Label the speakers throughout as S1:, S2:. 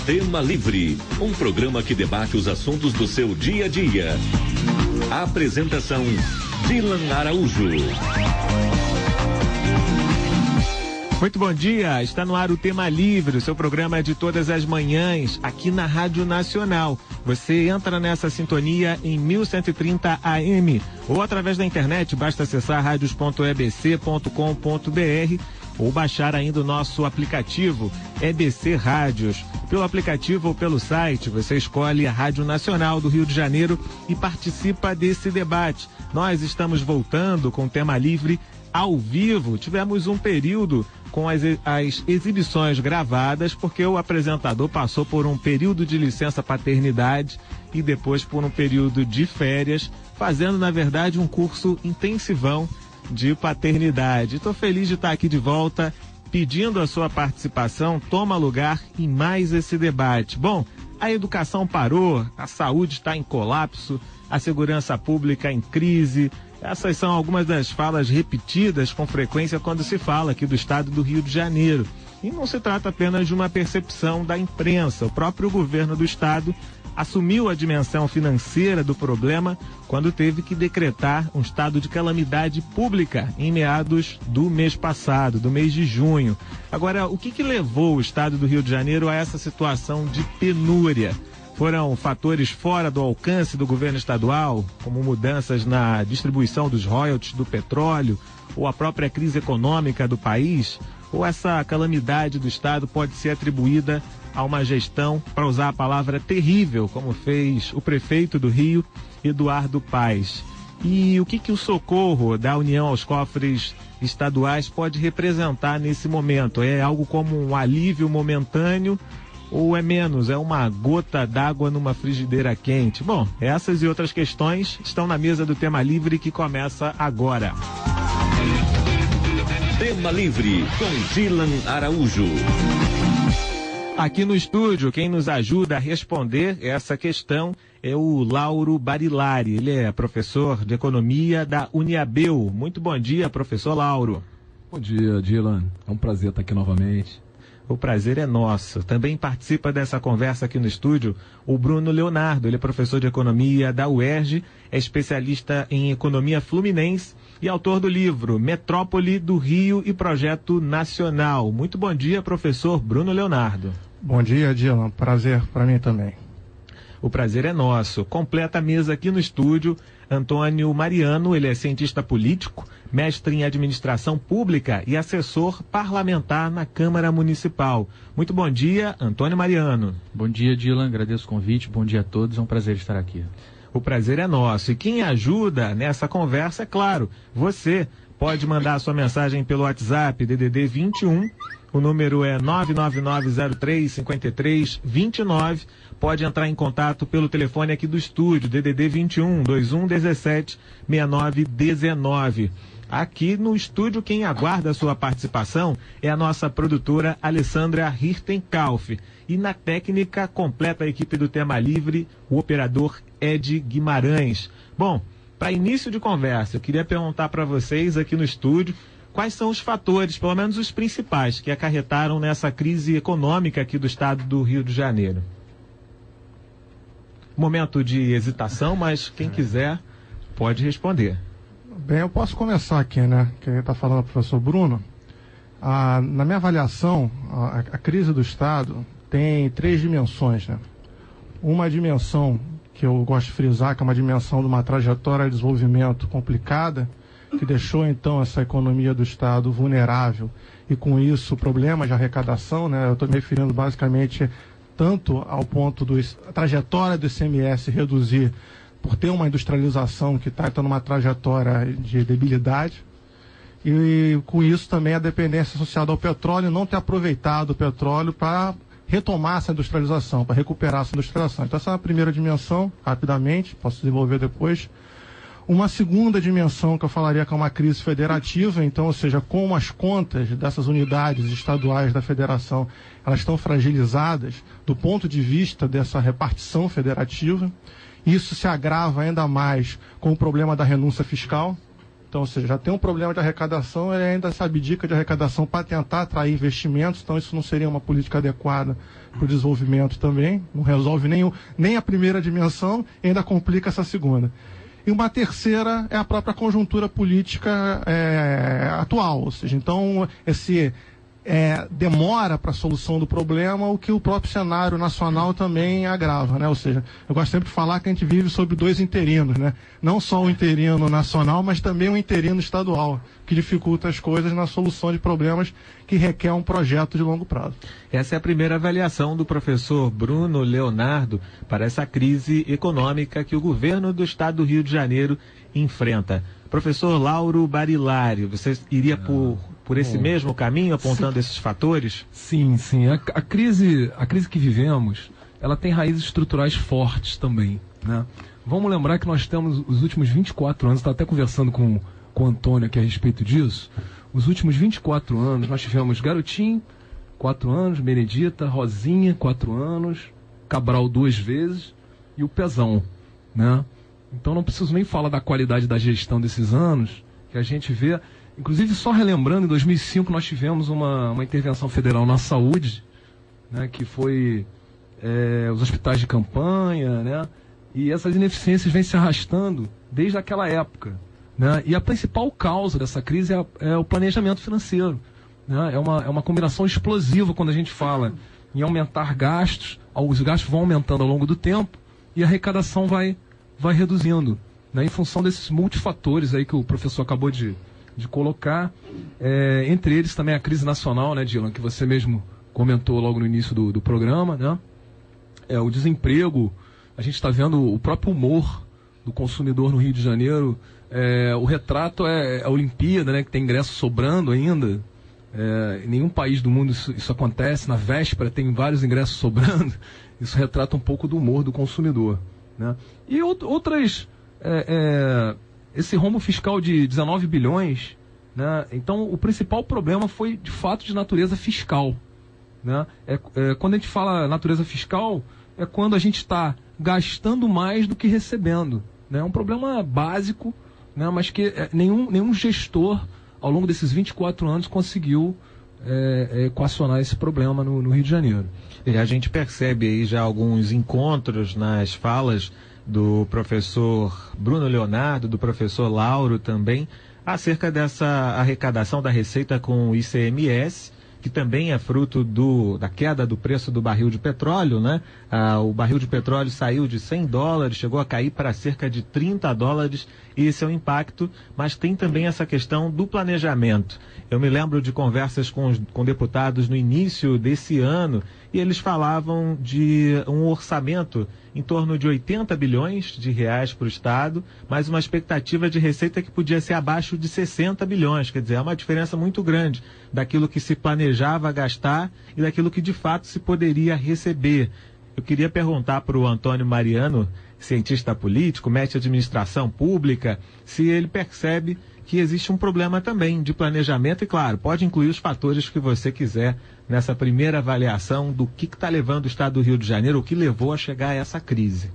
S1: Tema Livre, um programa que debate os assuntos do seu dia a dia. A apresentação, Dylan Araújo.
S2: Muito bom dia, está no ar o Tema Livre, o seu programa de todas as manhãs, aqui na Rádio Nacional. Você entra nessa sintonia em 1130 AM ou através da internet, basta acessar radios.ebc.com.br ou baixar ainda o nosso aplicativo EBC Rádios. Pelo aplicativo ou pelo site, você escolhe a Rádio Nacional do Rio de Janeiro e participa desse debate. Nós estamos voltando com o Tema Livre ao vivo. Tivemos um período com as exibições gravadas, porque o apresentador passou por um período de licença paternidade e depois por um período de férias, fazendo, na verdade, um curso intensivão de paternidade. Estou feliz de estar aqui de volta, pedindo a sua participação. Toma lugar em mais esse debate. Bom, a educação parou, a saúde está em colapso, a segurança pública em crise. Essas são algumas das falas repetidas com frequência quando se fala aqui do estado do Rio de Janeiro. E não se trata apenas de uma percepção da imprensa. O próprio governo do estado assumiu a dimensão financeira do problema quando teve que decretar um estado de calamidade pública em meados do mês passado, do mês de junho. Agora, o que levou o estado do Rio de Janeiro a essa situação de penúria? Foram fatores fora do alcance do governo estadual, como mudanças na distribuição dos royalties do petróleo, ou a própria crise econômica do país? Ou essa calamidade do estado pode ser atribuída a uma gestão, para usar a palavra terrível, como fez o prefeito do Rio, Eduardo Paes? E o que o socorro da União aos cofres estaduais pode representar nesse momento? É algo como um alívio momentâneo ou é menos? É uma gota d'água numa frigideira quente? Bom, essas e outras questões estão na mesa do Tema Livre, que começa agora.
S1: Tema Livre com Dylan Araújo.
S2: Aqui no estúdio, quem nos ajuda a responder essa questão é o Lauro Barilari. Ele é professor de economia da Uniabel. Muito bom dia, professor Lauro.
S3: Bom dia, Dylan. É um prazer estar aqui novamente.
S2: O prazer é nosso. Também participa dessa conversa aqui no estúdio o Bruno Leonardo. Ele é professor de economia da UERJ, é especialista em economia fluminense e autor do livro Metrópole do Rio e Projeto Nacional. Muito bom dia, professor Bruno Leonardo.
S4: Bom dia, Dylan. Prazer para mim também.
S2: O prazer é nosso. Completa a mesa aqui no estúdio Antônio Mariano. Ele é cientista político, mestre em administração pública e assessor parlamentar na Câmara Municipal. Muito bom dia, Antônio Mariano.
S5: Bom dia, Dylan. Agradeço o convite. Bom dia a todos. É um prazer estar aqui.
S2: O prazer é nosso. E quem ajuda nessa conversa, é claro, você. Pode mandar a sua mensagem pelo WhatsApp, DDD 21. O número é 99903-5329. Pode entrar em contato pelo telefone aqui do estúdio, DDD 21 2117 6919. Aqui no estúdio, quem aguarda a sua participação é a nossa produtora Alessandra Hirtenkauf. E na técnica, completa a equipe do Tema Livre, o operador Ed Guimarães. Bom, para início de conversa, eu queria perguntar para vocês aqui no estúdio quais são os fatores, pelo menos os principais, que acarretaram nessa crise econômica aqui do estado do Rio de Janeiro. Momento de hesitação, mas quem quiser pode responder.
S4: Bem, eu posso começar aqui, né? Que está falando o professor Bruno. Na minha avaliação, a crise do estado tem 3 dimensões, né? Uma dimensão que eu gosto de frisar, que é uma dimensão de uma trajetória de desenvolvimento complicada, que deixou então essa economia do estado vulnerável e com isso problemas de arrecadação, né? Eu estou me referindo basicamente tanto ao ponto a trajetória do ICMS reduzir por ter uma industrialização que está numa trajetória de debilidade e com isso também a dependência associada ao petróleo, não ter aproveitado o petróleo para retomar essa industrialização, para recuperar essa industrialização. Então essa é a primeira dimensão, rapidamente, posso desenvolver depois. Uma segunda dimensão que eu falaria que é uma crise federativa, então, ou seja, como as contas dessas unidades estaduais da federação, elas estão fragilizadas do ponto de vista dessa repartição federativa. Isso se agrava ainda mais com o problema da renúncia fiscal. Então, ou seja, já tem um problema de arrecadação, ele ainda se abdica de arrecadação para tentar atrair investimentos, então isso não seria uma política adequada para o desenvolvimento também, não resolve nem a primeira dimensão e ainda complica essa segunda. E uma terceira é a própria conjuntura política atual, ou seja, então demora para a solução do problema, o que o próprio cenário nacional também agrava, né? Ou seja, eu gosto sempre de falar que a gente vive sobre dois interinos, né? Não só o interino nacional, mas também o interino estadual, que dificulta as coisas na solução de problemas que requer um projeto de longo prazo.
S2: Essa é a primeira avaliação do professor Bruno Leonardo para essa crise econômica que o governo do estado do Rio de Janeiro enfrenta. Professor Lauro Barilari, você iria por esse mesmo caminho, apontando esses fatores?
S3: Sim. A crise que vivemos, ela tem raízes estruturais fortes também, né? Vamos lembrar que nós temos os últimos 24 anos, estava até conversando com o Antônio aqui a respeito disso, os últimos 24 anos nós tivemos Garotinho, 4 anos, Benedita, Rosinha, 4 anos, Cabral 2 vezes e o Pezão, né? Então não preciso nem falar da qualidade da gestão desses anos, que a gente vê. Inclusive, só relembrando, em 2005 nós tivemos uma intervenção federal na saúde, né, que foi os hospitais de campanha, né, e essas ineficiências vêm se arrastando desde aquela época, né, e a principal causa dessa crise é o planejamento financeiro, né, é uma combinação explosiva quando a gente fala em aumentar gastos, os gastos vão aumentando ao longo do tempo e a arrecadação vai reduzindo, né, em função desses multifatores aí que o professor acabou de colocar, entre eles também a crise nacional, né, Dylan, que você mesmo comentou logo no início do programa, né, o desemprego, a gente está vendo o próprio humor do consumidor no Rio de Janeiro, o retrato é a Olimpíada, né, que tem ingresso sobrando ainda, em nenhum país do mundo isso acontece, na véspera tem vários ingressos sobrando, isso retrata um pouco do humor do consumidor, né, e outras... esse rombo fiscal de 19 bilhões, né? Então o principal problema foi de fato de natureza fiscal, né? Quando a gente fala natureza fiscal, é quando a gente está gastando mais do que recebendo, né? É um problema básico, né? Mas que nenhum gestor ao longo desses 24 anos conseguiu equacionar esse problema no Rio de Janeiro.
S2: E a gente percebe aí já alguns encontros nas falas do professor Bruno Leonardo, do professor Lauro também, acerca dessa arrecadação da receita com o ICMS, que também é fruto da queda do preço do barril de petróleo, né? O barril de petróleo saiu de $100, chegou a cair para cerca de $30, e esse é o impacto, mas tem também essa questão do planejamento. Eu me lembro de conversas com deputados no início desse ano, e eles falavam de um orçamento em torno de 80 bilhões de reais para o Estado, mas uma expectativa de receita que podia ser abaixo de 60 bilhões, quer dizer, é uma diferença muito grande daquilo que se planejava gastar e daquilo que de fato se poderia receber. Eu queria perguntar para o Antônio Mariano, cientista político, mestre de administração pública, se ele percebe que existe um problema também de planejamento e, claro, pode incluir os fatores que você quiser nessa primeira avaliação do que está levando o Estado do Rio de Janeiro, o que levou a chegar a essa crise.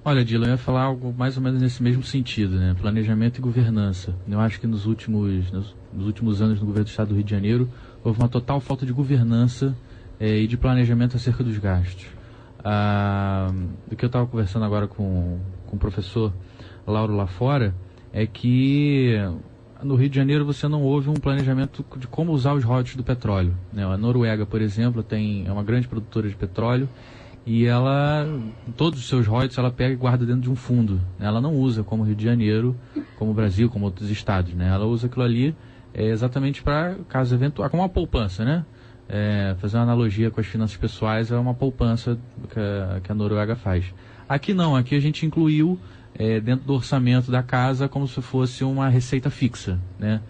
S5: Olha, Dylan, eu ia falar algo mais ou menos nesse mesmo sentido, né? Planejamento e governança. Eu acho que nos últimos anos no governo do Estado do Rio de Janeiro houve uma total falta de governança e de planejamento acerca dos gastos. Do que eu estava conversando agora com o professor Lauro lá fora, é que no Rio de Janeiro você não houve um planejamento de como usar os royalties do petróleo, né? A Noruega, por exemplo, é uma grande produtora de petróleo e todos os seus royalties ela pega e guarda dentro de um fundo, né? Ela não usa como o Rio de Janeiro, como o Brasil, como outros estados, né? Ela usa aquilo ali exatamente para caso eventual, como uma poupança, né? Fazer uma analogia com as finanças pessoais, é uma poupança que a Noruega faz. Aqui não, aqui a gente incluiu dentro do orçamento da casa como se fosse uma receita fixa, né?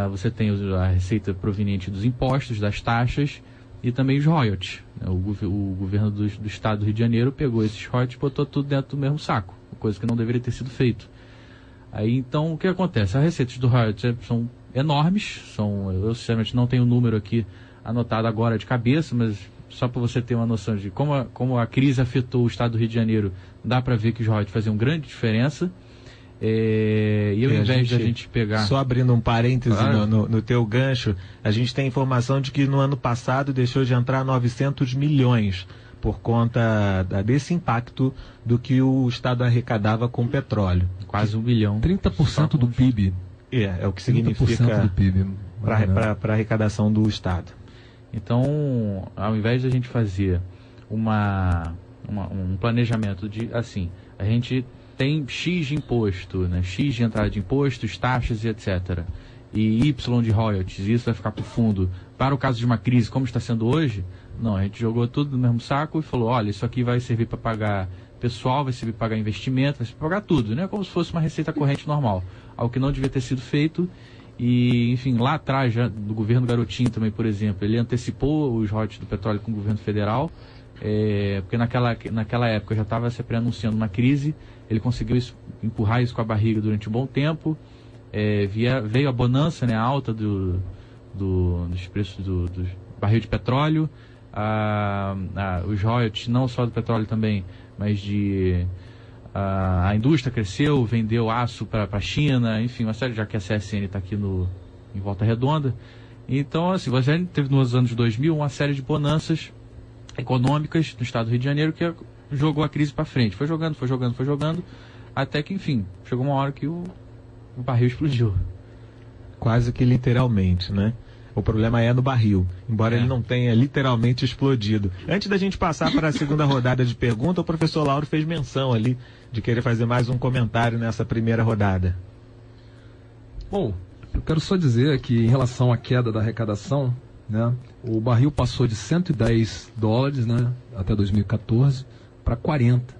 S5: Você tem a receita proveniente dos impostos, das taxas e também os royalties. O governo do estado do Rio de Janeiro pegou esses royalties e botou tudo dentro do mesmo saco, coisa que não deveria ter sido feito. Aí então o que acontece? As receitas do royalties são enormes, eu sinceramente não tenho o número aqui anotado agora de cabeça, mas só para você ter uma noção de como a crise afetou o estado do Rio de Janeiro, dá para ver que os royalties faziam grande diferença. E ao invés de a gente pegar...
S2: Só abrindo um parêntese no teu gancho, a gente tem informação de que no ano passado deixou de entrar 900 milhões por conta desse impacto do que o Estado arrecadava com petróleo.
S5: Quase 1 bilhão.
S3: 30% do PIB.
S2: É o que significa para a arrecadação do Estado.
S5: Então, ao invés de a gente fazer um planejamento de, assim, a gente tem X de imposto, né? X de entrada de impostos, taxas e etc. E Y de royalties, isso vai ficar para o fundo. Para o caso de uma crise, como está sendo hoje, não, a gente jogou tudo no mesmo saco e falou, olha, isso aqui vai servir para pagar pessoal, vai servir para pagar investimento, vai servir para pagar tudo, né? Como se fosse uma receita corrente normal. Algo que não devia ter sido feito. E, enfim, lá atrás, já, do governo Garotinho também, por exemplo, ele antecipou os royalties do petróleo com o governo federal, porque naquela época já estava se pré-anunciando uma crise, ele conseguiu empurrar isso com a barriga durante um bom tempo, veio a bonança, né, alta dos preços do barril de petróleo, os royalties, não só do petróleo também, mas a indústria cresceu, vendeu aço para a China, enfim, uma série, já que a CSN está aqui em Volta Redonda. Então, assim, você teve nos anos 2000 uma série de bonanças econômicas no estado do Rio de Janeiro que jogou a crise para frente. Foi jogando, até que, enfim, chegou uma hora que o barril explodiu.
S2: Quase que literalmente, né? O problema é no barril, embora ele não tenha literalmente explodido. Antes da gente passar para a segunda rodada de pergunta, o professor Lauro fez menção ali de querer fazer mais um comentário nessa primeira rodada.
S3: Bom, eu quero só dizer que em relação à queda da arrecadação, né, o barril passou de $110, né, até 2014 para 40,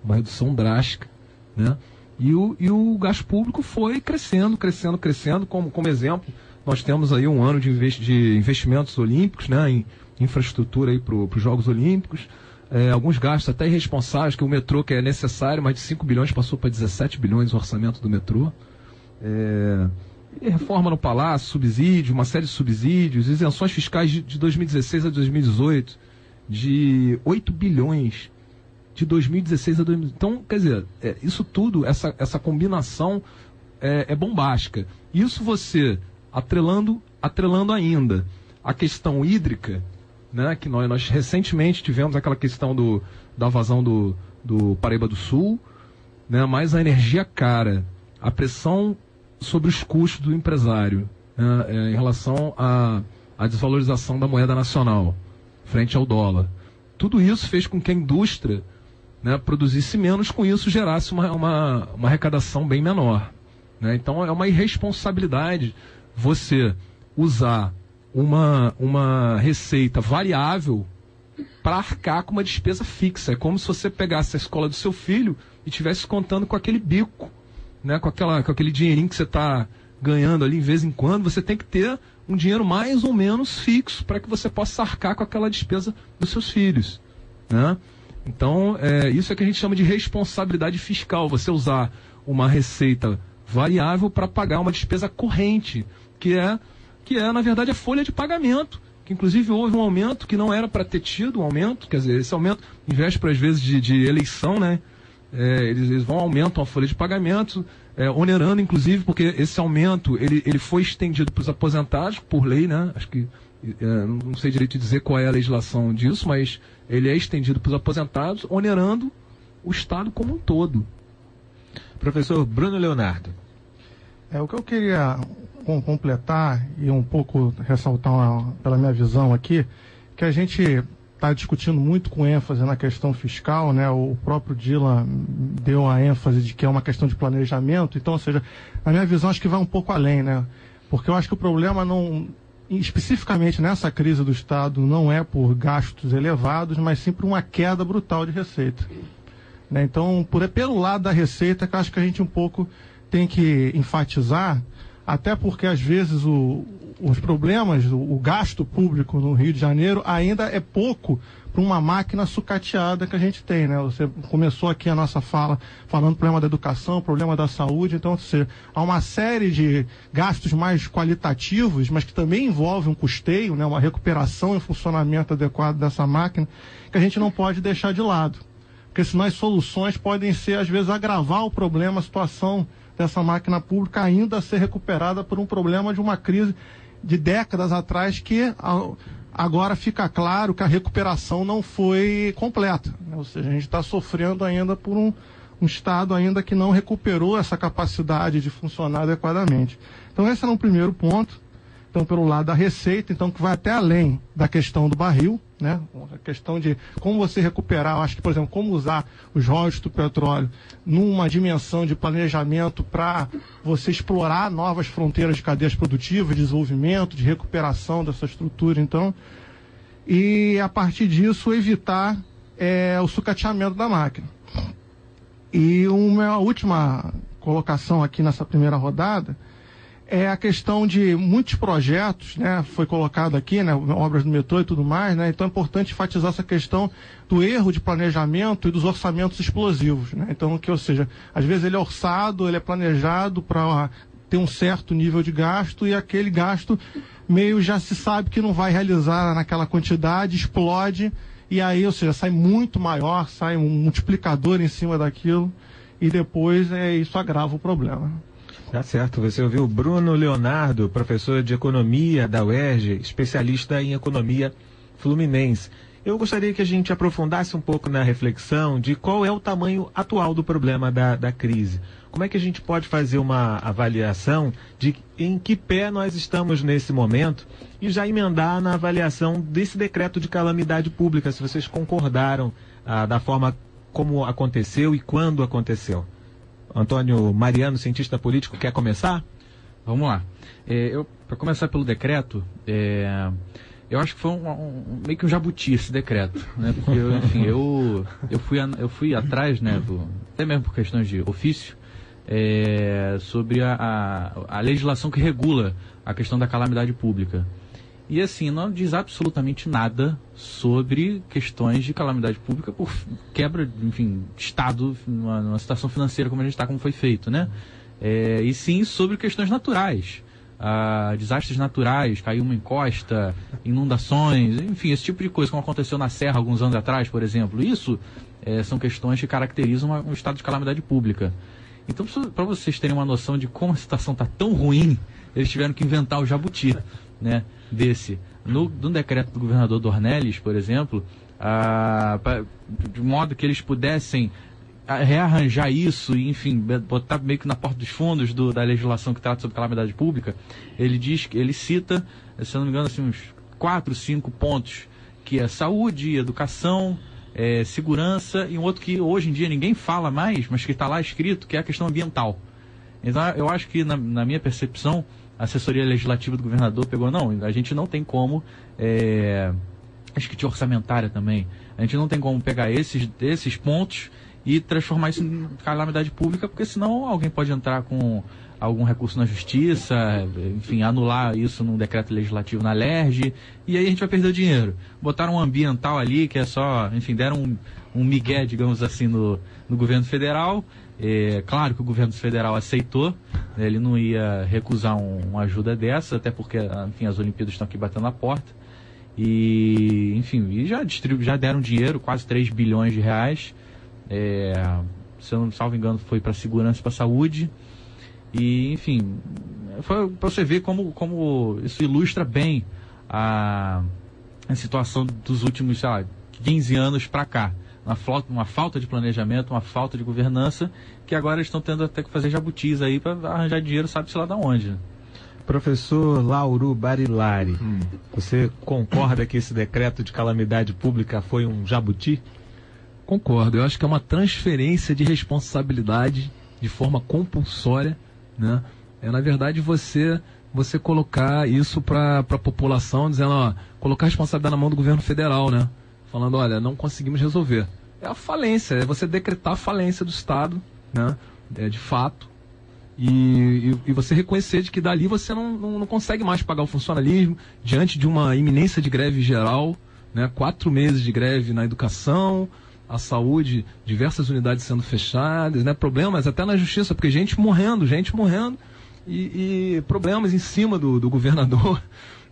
S3: uma redução drástica, né? E o gasto público foi crescendo, como exemplo. Nós temos aí um ano de investimentos olímpicos, né, em infraestrutura para os Jogos Olímpicos, alguns gastos até irresponsáveis, que o metrô, que é necessário, mais de 5 bilhões, passou para 17 bilhões o orçamento do metrô. E reforma no Palácio, subsídio, uma série de subsídios, isenções fiscais de 2016 a 2018, de 8 bilhões, de 2016 a 2018. Então, quer dizer, isso tudo, essa combinação é bombástica. Isso você... Atrelando ainda a questão hídrica, né, que nós recentemente tivemos aquela questão da vazão do Paraíba do Sul, né, mais a energia cara, a pressão sobre os custos do empresário, né, em relação à desvalorização da moeda nacional frente ao dólar. Tudo isso fez com que a indústria, né, produzisse menos, com isso gerasse uma arrecadação bem menor, né? Então é uma irresponsabilidade você usar uma receita variável para arcar com uma despesa fixa. É como se você pegasse a escola do seu filho e estivesse contando com aquele bico, né? com aquele dinheirinho que você está ganhando ali de vez em quando. Você tem que ter um dinheiro mais ou menos fixo para que você possa arcar com aquela despesa dos seus filhos, né? Então, isso é que a gente chama de responsabilidade fiscal. Você usar uma receita variável para pagar uma despesa corrente, que é, na verdade, a folha de pagamento, que inclusive houve um aumento que não era para ter tido um aumento, quer dizer, esse aumento, em véspera, às vezes, de eleição, né, eles aumentam a folha de pagamento, onerando, inclusive, porque esse aumento, ele foi estendido para os aposentados, por lei, né, acho que, não sei direito dizer qual é a legislação disso, mas ele é estendido para os aposentados, onerando o Estado como um todo.
S2: Professor Bruno Leonardo.
S4: O que eu queria completar e um pouco ressaltar pela minha visão aqui, que a gente está discutindo muito com ênfase na questão fiscal, né? O próprio Dylan deu a ênfase de que é uma questão de planejamento, então, ou seja, a minha visão acho que vai um pouco além, né? Porque eu acho que o problema não, especificamente nessa crise do Estado, não é por gastos elevados, mas sim por uma queda brutal de receita, né? Então, pelo lado da receita, que eu acho que a gente um pouco tem que enfatizar, até porque às vezes os problemas, o gasto público no Rio de Janeiro ainda é pouco para uma máquina sucateada que a gente tem, né? Você começou aqui a nossa fala falando do problema da educação, problema da saúde, então há uma série de gastos mais qualitativos, mas que também envolvem um custeio, né? Uma recuperação e funcionamento adequado dessa máquina, que a gente não pode deixar de lado. Porque senão as soluções podem ser, às vezes, agravar o problema, a situação dessa máquina pública ainda a ser recuperada por um problema de uma crise de décadas atrás que agora fica claro que a recuperação não foi completa, né? Ou seja, a gente está sofrendo ainda por um Estado ainda que não recuperou essa capacidade de funcionar adequadamente. Então esse era um primeiro ponto. Então, pelo lado da receita, então, que vai até além da questão do barril, né? A questão de como você recuperar, eu acho que, por exemplo, como usar os royalties do petróleo numa dimensão de planejamento para você explorar novas fronteiras de cadeias produtivas, de desenvolvimento, de recuperação dessa estrutura, então, e a partir disso evitar o sucateamento da máquina. E uma última colocação aqui nessa primeira rodada é a questão de muitos projetos, né, foi colocado aqui, né, obras do metrô e tudo mais, né, então é importante enfatizar essa questão do erro de planejamento e dos orçamentos explosivos, né, então, ou seja, às vezes ele é orçado, ele é planejado para ter um certo nível de gasto e aquele gasto meio já se sabe que não vai realizar naquela quantidade, explode e aí, ou seja, sai muito maior, sai um multiplicador em cima daquilo e depois isso agrava o problema.
S2: Tá certo, você ouviu Bruno Leonardo, professor de Economia da UERJ, especialista em Economia Fluminense. Eu gostaria que a gente aprofundasse um pouco na reflexão de qual é o tamanho atual do problema da crise. Como é que a gente pode fazer uma avaliação de em que pé nós estamos nesse momento e já emendar na avaliação desse decreto de calamidade pública, se vocês concordaram da forma como aconteceu e quando aconteceu. Antônio Mariano, cientista político, quer começar?
S5: Vamos lá. Para começar pelo decreto, eu acho que foi meio que um jabuti esse decreto, né? Porque, enfim, eu fui atrás, né, até mesmo por questões de ofício, sobre a legislação que regula a questão da calamidade pública. E assim, não diz absolutamente nada sobre questões de calamidade pública por quebra, enfim, de Estado, numa situação financeira como a gente está, como foi feito, né? E sim sobre questões naturais, desastres naturais, caiu uma encosta, inundações, enfim, esse tipo de coisa, como aconteceu na Serra alguns anos atrás, por exemplo. Isso são questões que caracterizam um estado de calamidade pública. Então, para vocês terem uma noção de como a situação está tão ruim, eles tiveram que inventar o jabuti, né, no decreto do governador Dornelles, por exemplo, de modo que eles pudessem rearranjar isso e, enfim, botar meio que na porta dos fundos da legislação que trata sobre calamidade pública. Ele cita, se eu não me engano, assim, uns 4, 5 pontos, que é saúde, educação, segurança, e um outro que hoje em dia ninguém fala mais, mas que está lá escrito, que é a questão ambiental. Então, eu acho que, na minha percepção, a assessoria legislativa do governador pegou, não, a gente não tem como, acho que tinha orçamentária também, a gente não tem como pegar esses pontos e transformar isso em calamidade pública, porque senão alguém pode entrar com algum recurso na justiça, enfim, anular isso num decreto legislativo na LERJ, e aí a gente vai perder o dinheiro. Botaram um ambiental ali, que é só, enfim, deram um migué, digamos assim, no governo federal. Claro que o governo federal aceitou, né, ele não ia recusar uma ajuda dessa, até porque, enfim, as Olimpíadas estão aqui batendo na porta. E, enfim, já deram dinheiro, quase 3 bilhões de reais. Se eu não salvo engano, foi para segurança e para saúde. E, enfim, foi para você ver como isso ilustra bem a situação dos últimos, sei lá, 15 anos para cá. Uma falta de planejamento, uma falta de governança, que agora estão tendo até que fazer jabutis aí para arranjar dinheiro, sabe-se lá de onde. Né?
S2: Professor Lauro Barilari, você concorda que esse decreto de calamidade pública foi um jabuti?
S3: Concordo, eu acho que é uma transferência de responsabilidade de forma compulsória, né? Na verdade, você colocar isso para a população, dizendo, colocar a responsabilidade na mão do governo federal, né? Falando, olha, não conseguimos resolver. É a falência, é você decretar a falência do Estado, né? De fato, e você reconhecer de que dali você não consegue mais pagar o funcionalismo diante de uma iminência de greve geral, né? 4 meses de greve na educação, a saúde, diversas unidades sendo fechadas, né? Problemas até na justiça, porque gente morrendo e problemas em cima do governador.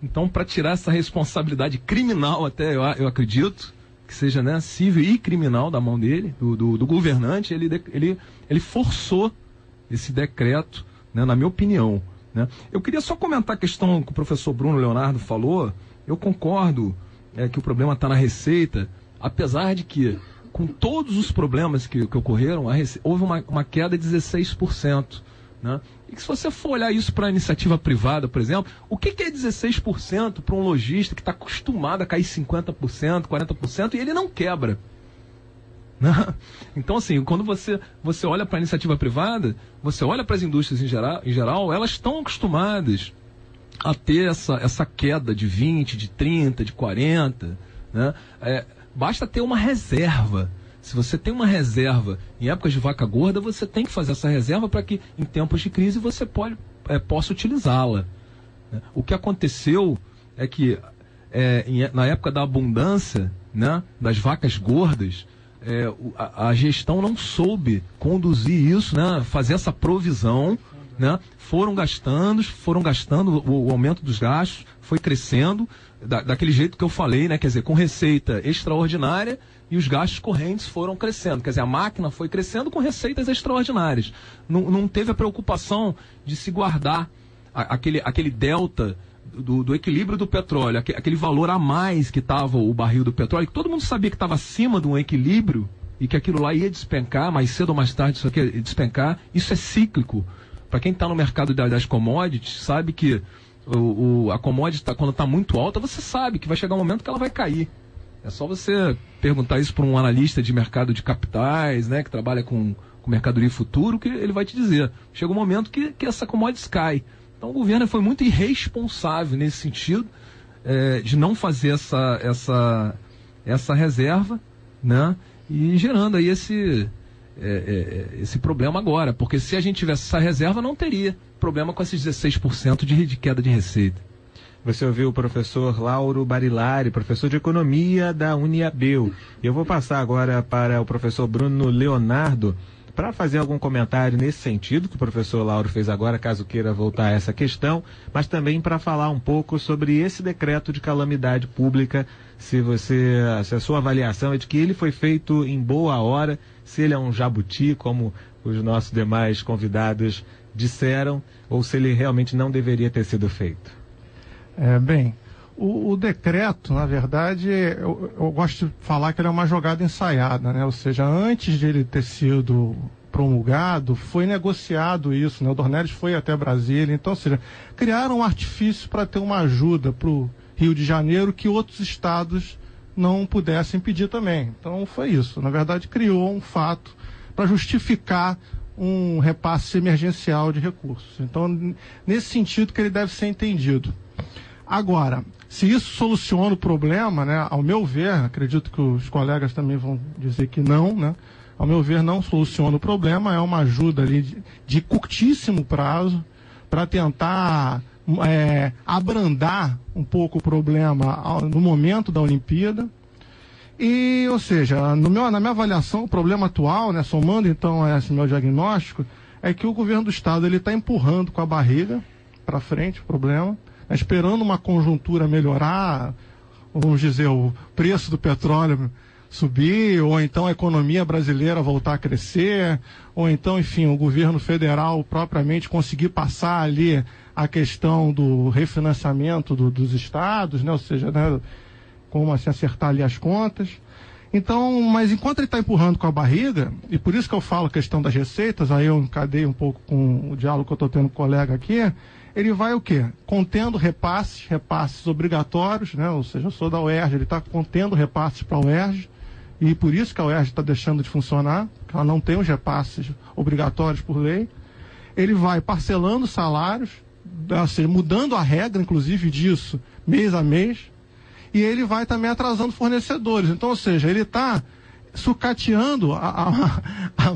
S3: Então, para tirar essa responsabilidade criminal, até eu acredito que seja, né, civil e criminal da mão dele, do governante, ele forçou esse decreto, né, na minha opinião, né? Eu queria só comentar a questão que o professor Bruno Leonardo falou. Eu concordo que o problema está na Receita, apesar de que, com todos os problemas que ocorreram, houve uma queda de 16%. Né? E que se você for olhar isso para a iniciativa privada, por exemplo, o que é 16% para um lojista que está acostumado a cair 50%, 40% e ele não quebra? Né? Então, assim, quando você olha para a iniciativa privada, você olha para as indústrias em geral, elas estão acostumadas a ter essa queda de 20%, de 30%, de 40%. Né? Basta ter uma reserva. Se você tem uma reserva em épocas de vaca gorda, você tem que fazer essa reserva para que em tempos de crise você possa utilizá-la. O que aconteceu é que na época da abundância, né, das vacas gordas, a gestão não soube conduzir isso, né, fazer essa provisão, né, foram gastando, o aumento dos gastos foi crescendo, daquele jeito que eu falei, né, quer dizer, com receita extraordinária, e os gastos correntes foram crescendo. Quer dizer, a máquina foi crescendo com receitas extraordinárias. Não teve a preocupação de se guardar aquele delta do equilíbrio do petróleo, aquele valor a mais que estava o barril do petróleo, que todo mundo sabia que estava acima de um equilíbrio e que aquilo lá ia despencar, mais cedo ou mais tarde isso aqui ia despencar. Isso é cíclico. Para quem está no mercado das commodities, sabe que a commodity, quando está muito alta, você sabe que vai chegar um momento que ela vai cair. É só você perguntar isso para um analista de mercado de capitais, né, que trabalha com mercadoria futuro, que ele vai te dizer. Chega um momento que essa commodity cai. Então o governo foi muito irresponsável nesse sentido, de não fazer essa reserva, né, e gerando aí esse problema agora. Porque se a gente tivesse essa reserva, não teria problema com esses 16% de queda de receita.
S2: Você ouviu o professor Lauro Barilari, professor de Economia da Uniabel. Eu vou passar agora para o professor Bruno Leonardo para fazer algum comentário nesse sentido que o professor Lauro fez agora, caso queira voltar a essa questão, mas também para falar um pouco sobre esse decreto de calamidade pública, se a sua avaliação é de que ele foi feito em boa hora, se ele é um jabuti, como os nossos demais convidados disseram, ou se ele realmente não deveria ter sido feito.
S4: Bem, o decreto, na verdade, eu gosto de falar que ele é uma jogada ensaiada, né? Ou seja, antes de ele ter sido promulgado, foi negociado isso, né? O Dornelles foi até Brasília, então, ou seja, criaram um artifício para ter uma ajuda para o Rio de Janeiro que outros estados não pudessem pedir também. Então foi isso, na verdade criou um fato para justificar um repasse emergencial de recursos. Então, nesse sentido que ele deve ser entendido. Agora, se isso soluciona o problema, né, ao meu ver, acredito que os colegas também vão dizer que não, né, ao meu ver não soluciona o problema, é uma ajuda ali de curtíssimo prazo para tentar abrandar um pouco o problema no momento da Olimpíada. E, ou seja, na minha avaliação, o problema atual, né, somando então a esse meu diagnóstico, é que o governo do estado ele está empurrando com a barriga para frente o problema, esperando uma conjuntura melhorar, vamos dizer, o preço do petróleo subir, ou então a economia brasileira voltar a crescer, ou então, enfim, o governo federal propriamente conseguir passar ali a questão do refinanciamento dos estados, né? Ou seja, né, como assim acertar ali as contas. Então, mas enquanto ele está empurrando com a barriga, e por isso que eu falo a questão das receitas, aí eu encadeio um pouco com o diálogo que eu estou tendo com o colega aqui, ele vai o quê? Contendo repasses obrigatórios, né? Ou seja, eu sou da UERJ, ele está contendo repasses para a UERJ, e por isso que a UERJ está deixando de funcionar, porque ela não tem os repasses obrigatórios por lei. Ele vai parcelando salários, ou seja, mudando a regra, inclusive, disso, mês a mês, e ele vai também atrasando fornecedores. Então, ou seja, ele está sucateando a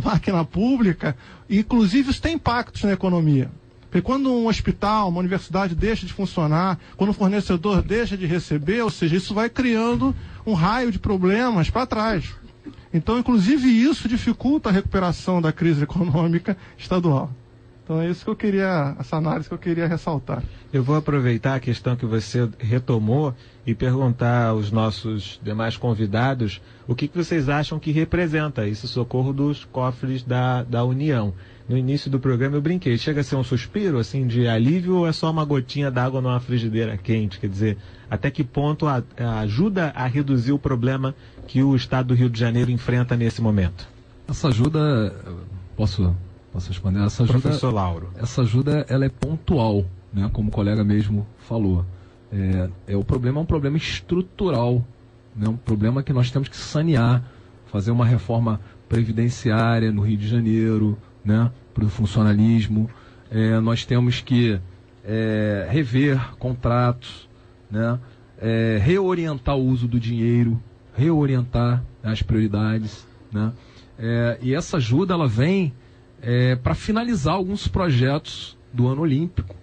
S4: máquina pública, e inclusive isso tem impactos na economia. Porque quando um hospital, uma universidade deixa de funcionar, quando um fornecedor deixa de receber, ou seja, isso vai criando um raio de problemas para trás. Então, inclusive, isso dificulta a recuperação da crise econômica estadual. Então, é isso que eu queria, essa análise que eu queria ressaltar.
S2: Eu vou aproveitar a questão que você retomou e perguntar aos nossos demais convidados o que vocês acham que representa esse socorro dos cofres da União. No início do programa eu brinquei, chega a ser um suspiro assim de alívio ou é só uma gotinha d'água numa frigideira quente? Quer dizer, até que ponto ajuda a reduzir o problema que o estado do Rio de Janeiro enfrenta nesse momento?
S3: Essa ajuda, posso responder? Essa ajuda,
S2: professor Lauro.
S3: Essa ajuda, ela é pontual, né? Como o colega mesmo falou. O problema é um problema estrutural, né? Um problema que nós temos que sanear, fazer uma reforma previdenciária no Rio de Janeiro, né? Para o funcionalismo. Nós temos que rever contratos, né? Reorientar o uso do dinheiro, reorientar as prioridades, né? E essa ajuda ela vem para finalizar alguns projetos do ano olímpico,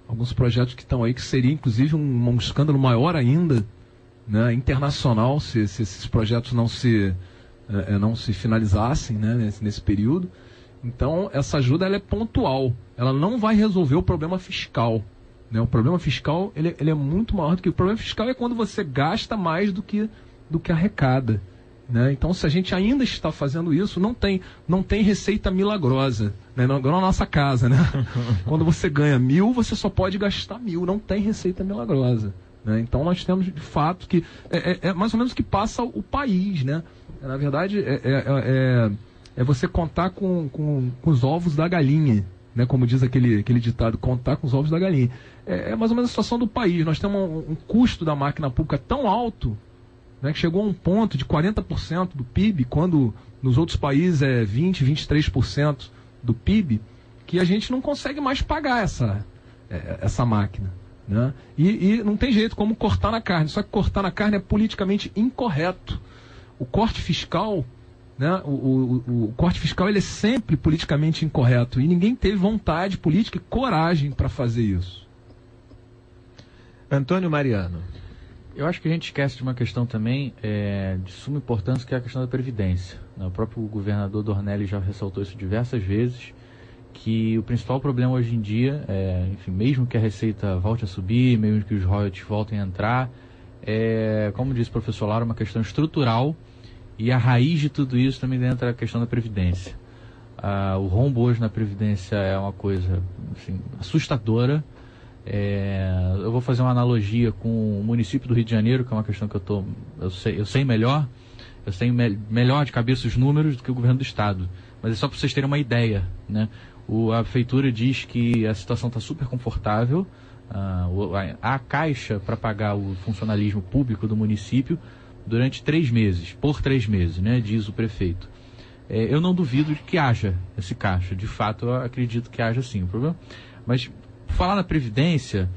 S3: alguns projetos que estão aí, que seria inclusive um escândalo maior ainda, né, internacional, se esses projetos não se finalizassem, né, nesse período. Então essa ajuda ela é pontual, ela não vai resolver o problema fiscal, né? O problema fiscal ele é muito maior do que o problema fiscal é quando você gasta mais do que arrecada, né? Então, se a gente ainda está fazendo isso, não tem receita milagrosa, né? Não, igual na nossa casa, né? Quando você ganha 1.000, você só pode gastar 1.000, não tem receita milagrosa, né? Então, nós temos, de fato, que é mais ou menos o que passa o país, né? Na verdade, é você contar com os ovos da galinha, né? Como diz aquele ditado, contar com os ovos da galinha. É mais ou menos a situação do país. Nós temos um custo da máquina pública tão alto, né, que chegou a um ponto de 40% do PIB, quando nos outros países é 20%, 23% do PIB, que a gente não consegue mais pagar essa máquina, né? E não tem jeito como cortar na carne, só que cortar na carne é politicamente incorreto. O corte fiscal, né, o corte fiscal ele é sempre politicamente incorreto e ninguém teve vontade política e coragem para fazer isso.
S2: Antônio Mariano.
S5: Eu acho que a gente esquece de uma questão também de suma importância, que é a questão da Previdência. O próprio governador Dornelli já ressaltou isso diversas vezes, que o principal problema hoje em dia, enfim, mesmo que a receita volte a subir, mesmo que os royalties voltem a entrar, como disse o professor Lauro, uma questão estrutural, e a raiz de tudo isso também entra a questão da Previdência. O rombo hoje na Previdência é uma coisa assim, assustadora. Eu vou fazer uma analogia com o município do Rio de Janeiro, que é uma questão que eu sei melhor, melhor de cabeça os números do que o governo do estado, mas é só para vocês terem uma ideia, né? A prefeitura diz que a situação está super confortável, há caixa para pagar o funcionalismo público do município durante 3 meses, por 3 meses, né? Diz o prefeito. Eu não duvido de que haja esse caixa, de fato eu acredito que haja sim, o problema, mas falar na Previdência,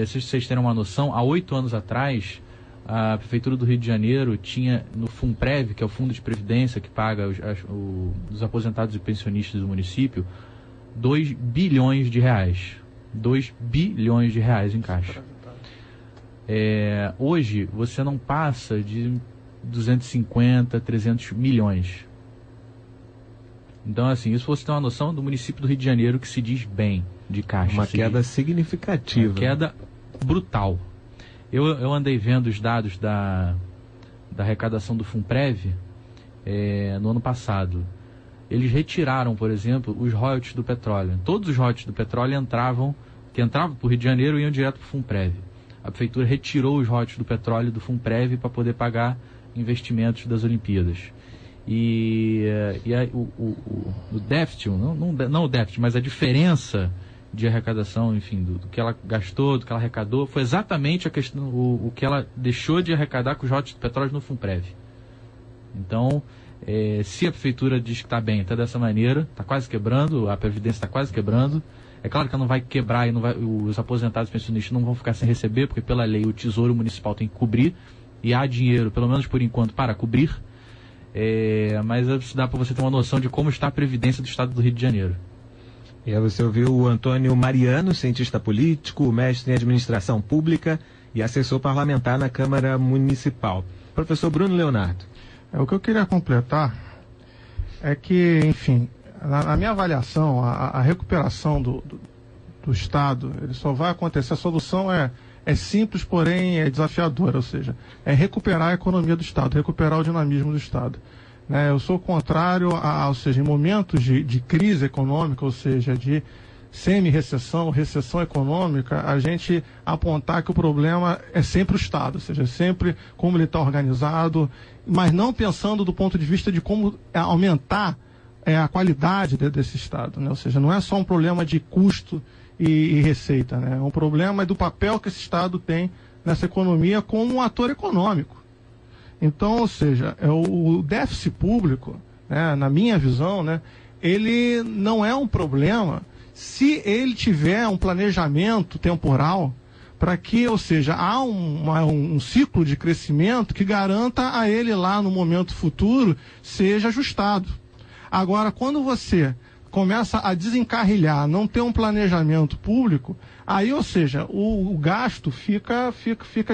S5: se vocês terem uma noção, há 8 anos atrás, a Prefeitura do Rio de Janeiro tinha no Funprev, que é o Fundo de Previdência que paga os aposentados e pensionistas do município, 2 bilhões de reais. 2 bilhões de reais em caixa. Hoje, você não passa de 250, 300 milhões. Então, assim, isso você tem uma noção do município do Rio de Janeiro que se diz bem de caixa.
S2: Uma queda significativa.
S5: Uma queda brutal. Eu andei vendo os dados da arrecadação do Funprev no ano passado. Eles retiraram, por exemplo, os royalties do petróleo. Todos os royalties do petróleo que entravam para o Rio de Janeiro iam direto para o Funprev. A prefeitura retirou os royalties do petróleo do Funprev para poder pagar investimentos das Olimpíadas. O déficit, não o déficit, mas a diferença de arrecadação, enfim, do que ela gastou, do que ela arrecadou, foi exatamente a questão, o que ela deixou de arrecadar com os royalties do petróleo no Funprev. Então, se a prefeitura diz que está bem, está dessa maneira, está quase quebrando, a Previdência está quase quebrando, é claro que ela não vai quebrar e os aposentados e pensionistas não vão ficar sem receber, porque pela lei o Tesouro Municipal tem que cobrir, e há dinheiro, pelo menos por enquanto, para cobrir. Mas isso dá para você ter uma noção de como está a Previdência do Estado do Rio de Janeiro.
S2: E aí você ouviu o Antônio Mariano, cientista político, mestre em administração pública e assessor parlamentar na Câmara Municipal. Professor Bruno Leonardo.
S4: O que eu queria completar é que, enfim, na minha avaliação, a recuperação do Estado, ele só vai acontecer, a solução é simples, porém é desafiadora, ou seja, é recuperar a economia do Estado, recuperar o dinamismo do Estado. né? Eu sou contrário ou seja, em momentos de crise econômica, ou seja, de semi-recessão, recessão econômica, a gente apontar que o problema é sempre o Estado, ou seja, sempre como ele está organizado, mas não pensando do ponto de vista de como aumentar a qualidade desse Estado, né? Ou seja, não é só um problema de custo e receita, né? É um problema do papel que esse Estado tem nessa economia como um ator econômico. Então, ou seja, o déficit público, né, na minha visão, né, ele não é um problema se ele tiver um planejamento temporal para que, ou seja, há um ciclo de crescimento que garanta a ele lá no momento futuro seja ajustado. Agora, quando você começa a desencarrilhar, não ter um planejamento público, aí, ou seja, o gasto fica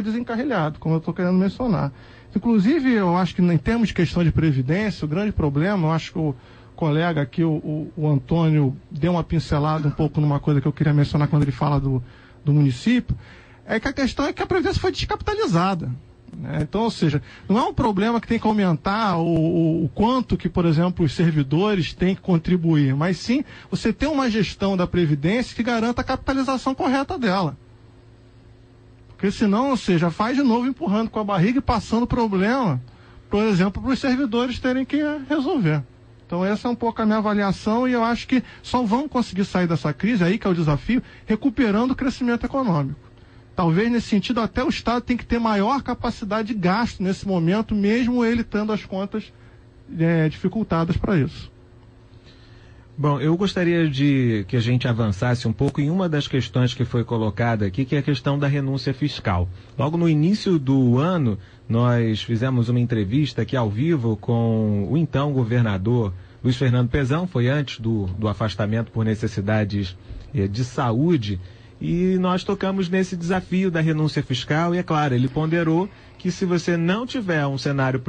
S4: desencarrilhado, como eu estou querendo mencionar. Inclusive, eu acho que em termos de questão de previdência, o grande problema, eu acho que o colega aqui, o Antônio, deu uma pincelada um pouco numa coisa que eu queria mencionar quando ele fala do município, é que a questão é que a Previdência foi descapitalizada, né? Então, ou seja, não é um problema que tem que aumentar o quanto que, por exemplo, os servidores têm que contribuir, mas sim você ter uma gestão da Previdência que garanta a capitalização correta dela. Porque senão, ou seja, faz de novo empurrando com a barriga e passando problema, por exemplo, para os servidores terem que resolver. Então essa é um pouco a minha avaliação e eu acho que só vão conseguir sair dessa crise, aí que é o desafio, recuperando o crescimento econômico. Talvez nesse sentido até o Estado tem que ter maior capacidade de gasto nesse momento, mesmo ele tendo as contas dificultadas para isso.
S2: Bom, eu gostaria de que a gente avançasse um pouco em uma das questões que foi colocada aqui, que é a questão da renúncia fiscal. Logo no início do ano, nós fizemos uma entrevista aqui ao vivo com o então governador Luiz Fernando Pezão, foi antes do afastamento por necessidades de saúde, e nós tocamos nesse desafio da renúncia fiscal, e é claro, ele ponderou que se você não tiver um cenário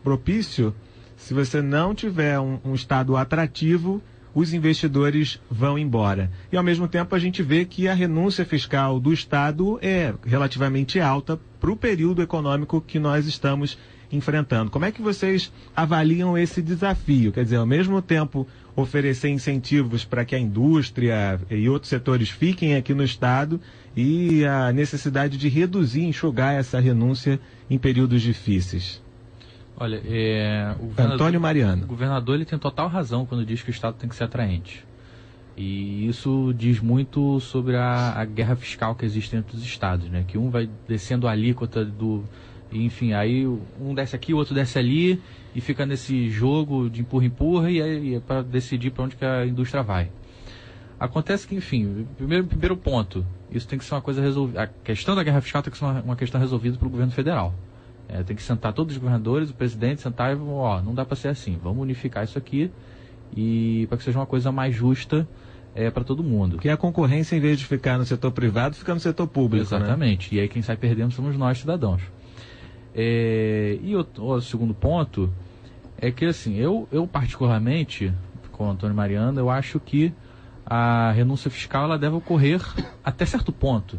S2: propício, se você não tiver um Estado atrativo, os investidores vão embora. E, ao mesmo tempo, a gente vê que a renúncia fiscal do Estado é relativamente alta para o período econômico que nós estamos enfrentando. Como é que vocês avaliam esse desafio? Quer dizer, ao mesmo tempo, oferecer incentivos para que a indústria e outros setores fiquem aqui no Estado e a necessidade de reduzir, enxugar essa renúncia em períodos difíceis.
S5: Olha,
S2: Antônio Mariano.
S5: O governador ele tem total razão quando diz que o Estado tem que ser atraente. E isso diz muito sobre a guerra fiscal que existe entre os estados, né? Que um vai descendo a alíquota enfim, aí um desce aqui, o outro desce ali e fica nesse jogo de empurra-empurra e é para decidir para onde que a indústria vai. Acontece que, enfim, primeiro ponto, isso tem que ser uma coisa resolvida. A questão da guerra fiscal tem que ser uma questão resolvida pelo governo federal. Tem que sentar todos os governadores, o presidente, sentar e não dá para ser assim, vamos unificar isso aqui e para que seja uma coisa mais justa para todo mundo.
S2: Porque a concorrência, em vez de ficar no setor privado, fica no setor público.
S5: Exatamente, né? E aí quem sai perdendo somos nós, cidadãos. E o segundo ponto é que, assim, eu particularmente, com o Antônio Mariano, eu acho que a renúncia fiscal ela deve ocorrer até certo ponto.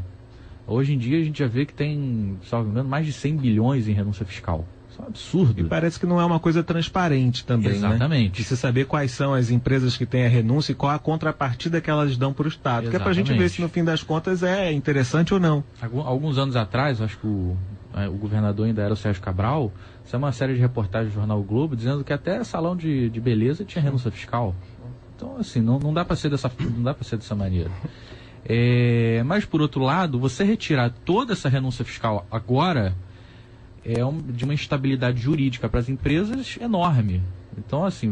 S5: Hoje em dia a gente já vê que tem, salvo engano, mais de 100 bilhões em renúncia fiscal. Isso é um absurdo.
S2: E parece que não é uma coisa transparente também,
S5: exatamente,
S2: né? De se saber quais são as empresas que têm a renúncia e qual a contrapartida que elas dão para o Estado. Que é para a gente ver se no fim das contas é interessante ou não.
S5: Alguns anos atrás, acho que o governador ainda era o Sérgio Cabral, saiu uma série de reportagens do jornal o Globo dizendo que até salão de beleza tinha renúncia fiscal. Então, assim, não dá para ser dessa maneira. Mas, por outro lado, você retirar toda essa renúncia fiscal agora de uma instabilidade jurídica para as empresas enorme. Então, assim,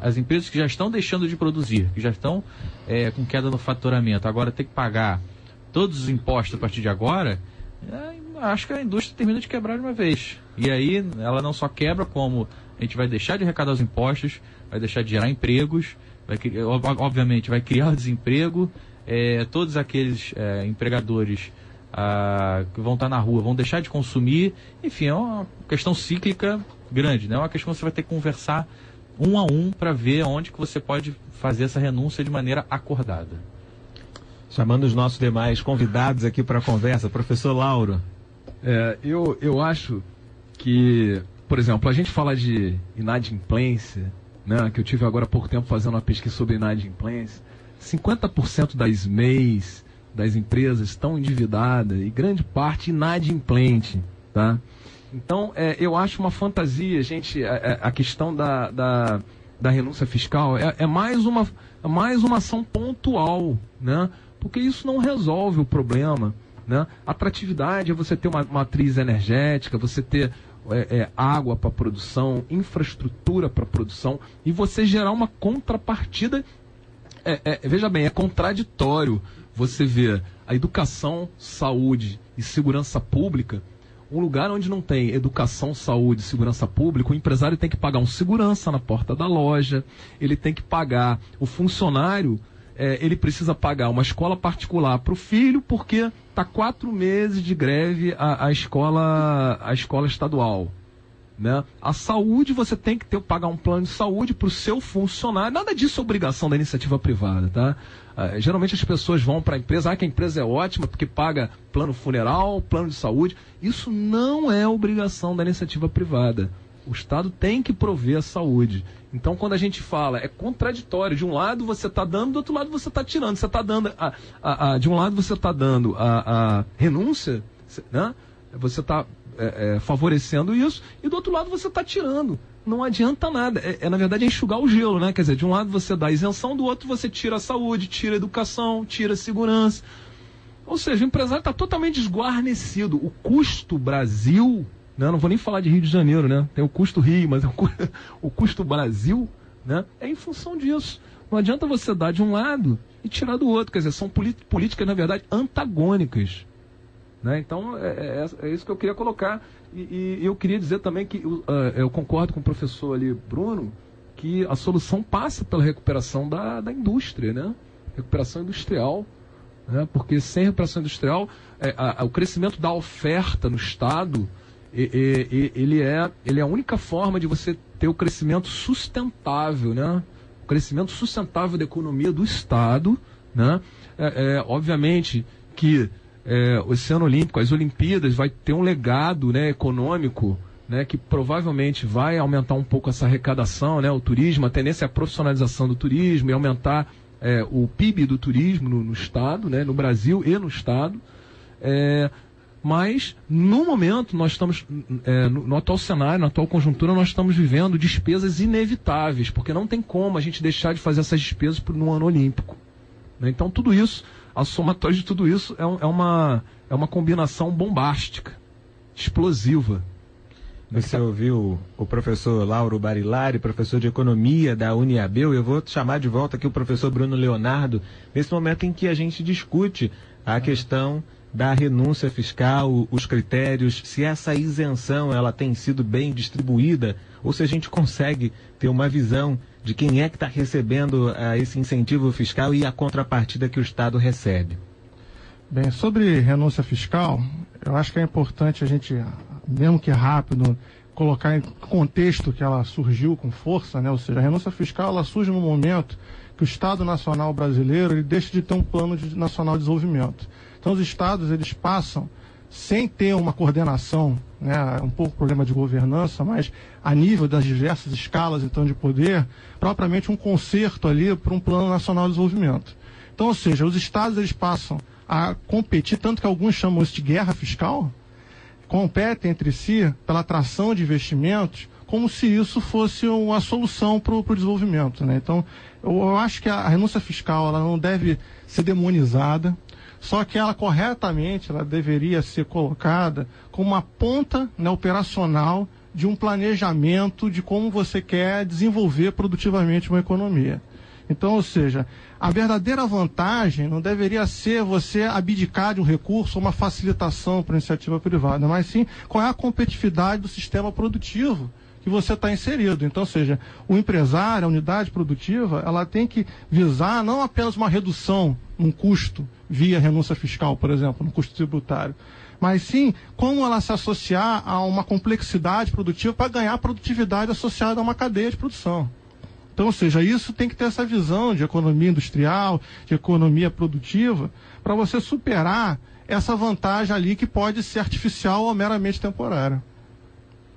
S5: as empresas que já estão deixando de produzir, que já estão com queda no faturamento, agora ter que pagar todos os impostos a partir de agora, acho que a indústria termina de quebrar de uma vez. E aí, ela não só quebra, como a gente vai deixar de arrecadar os impostos, vai deixar de gerar empregos, obviamente vai criar o desemprego, todos aqueles empregadores que vão estar na rua vão deixar de consumir. Enfim, é uma questão cíclica grande, né? É uma questão que você vai ter que conversar um a um para ver onde que você pode fazer essa renúncia de maneira acordada.
S2: Chamando os nossos demais convidados aqui para a conversa, professor Lauro.
S3: Eu acho que por exemplo, a gente fala de inadimplência, né, que eu tive agora há pouco tempo fazendo uma pesquisa sobre inadimplência. 50% das MEIs, das empresas, estão endividadas e grande parte inadimplente, tá? Então, eu acho uma fantasia, gente, a questão da renúncia fiscal é mais uma ação pontual, né? Porque isso não resolve o problema, né? Atratividade é você ter uma matriz energética, você ter água para produção, infraestrutura para produção, e você gerar uma contrapartida. Veja bem, é contraditório você ver a educação, saúde e segurança pública. Um lugar onde não tem educação, saúde e segurança pública, o empresário tem que pagar um segurança na porta da loja, ele tem que pagar o funcionário, ele precisa pagar uma escola particular para o filho, porque está 4 meses de greve a escola estadual. Né? A saúde, você tem que pagar um plano de saúde para o seu funcionário. Nada disso é obrigação da iniciativa privada, tá? Geralmente as pessoas vão para a empresa, que a empresa é ótima porque paga plano funeral, plano de saúde. Isso não é obrigação da iniciativa privada. O Estado tem que prover a saúde. Então, quando a gente fala, é contraditório. De um lado você está dando, do outro lado você está tirando. Você está dando de um lado você está dando a renúncia, né? Você está favorecendo isso, e do outro lado você está tirando. Não adianta nada. Na verdade, enxugar o gelo, né? Quer dizer, de um lado você dá isenção, do outro você tira a saúde, tira a educação, tira a segurança. Ou seja, o empresário está totalmente desguarnecido. O custo Brasil, né? Não vou nem falar de Rio de Janeiro, né? Tem o custo Rio, mas o custo Brasil, né? É em função disso. Não adianta você dar de um lado e tirar do outro. Quer dizer, são políticas, na verdade, antagônicas. Né? Então, é isso que eu queria colocar. E eu queria dizer também que eu concordo com o professor ali, Bruno, que a solução passa pela recuperação da indústria, né? Recuperação industrial. Né? Porque sem recuperação industrial, o crescimento da oferta no Estado, ele é a única forma de você ter o crescimento sustentável, né? O crescimento sustentável da economia do Estado, né? Obviamente que o Oceano Olímpico, as Olimpíadas, vai ter um legado, né, econômico, né, que provavelmente vai aumentar um pouco essa arrecadação, né, o turismo, a tendência é a profissionalização do turismo e aumentar o PIB do turismo no Estado, né, no Brasil e no Estado. Mas, no momento, nós estamos, no atual cenário, na atual conjuntura, nós estamos vivendo despesas inevitáveis, porque não tem como a gente deixar de fazer essas despesas no ano olímpico. Né? Então, tudo isso, a somatória de tudo isso é uma combinação bombástica, explosiva.
S2: Você ouviu o professor Lauro Barilari, professor de Economia da Uniabel. Eu vou chamar de volta aqui o professor Bruno Leonardo, nesse momento em que a gente discute a questão da renúncia fiscal, os critérios, se essa isenção ela tem sido bem distribuída, ou se a gente consegue ter uma visão de quem é que está recebendo esse incentivo fiscal e a contrapartida que o Estado recebe.
S4: Bem, sobre renúncia fiscal, eu acho que é importante a gente, mesmo que rápido, colocar em contexto que ela surgiu com força, né? Ou seja, a renúncia fiscal ela surge no momento que o Estado Nacional brasileiro ele deixa de ter um plano nacional de desenvolvimento. Então os estados eles passam, sem ter uma coordenação, né, um pouco problema de governança, mas a nível das diversas escalas então de poder, propriamente um conserto ali para um plano nacional de desenvolvimento. Então, ou seja, os estados eles passam a competir, tanto que alguns chamam isso de guerra fiscal, competem entre si pela atração de investimentos, como se isso fosse uma solução para o desenvolvimento, né? Então, eu acho que a renúncia fiscal ela não deve ser demonizada, só que ela corretamente ela deveria ser colocada como uma ponta, né, operacional de um planejamento de como você quer desenvolver produtivamente uma economia. Então, ou seja, a verdadeira vantagem não deveria ser você abdicar de um recurso ou uma facilitação para a iniciativa privada, mas sim qual é a competitividade do sistema produtivo que você está inserido. Então, ou seja, o empresário, a unidade produtiva, ela tem que visar não apenas uma redução num custo via renúncia fiscal, por exemplo, no custo tributário, mas sim como ela se associar a uma complexidade produtiva para ganhar produtividade associada a uma cadeia de produção. Então, ou seja, isso tem que ter essa visão de economia industrial, de economia produtiva, para você superar essa vantagem ali que pode ser artificial ou meramente temporária.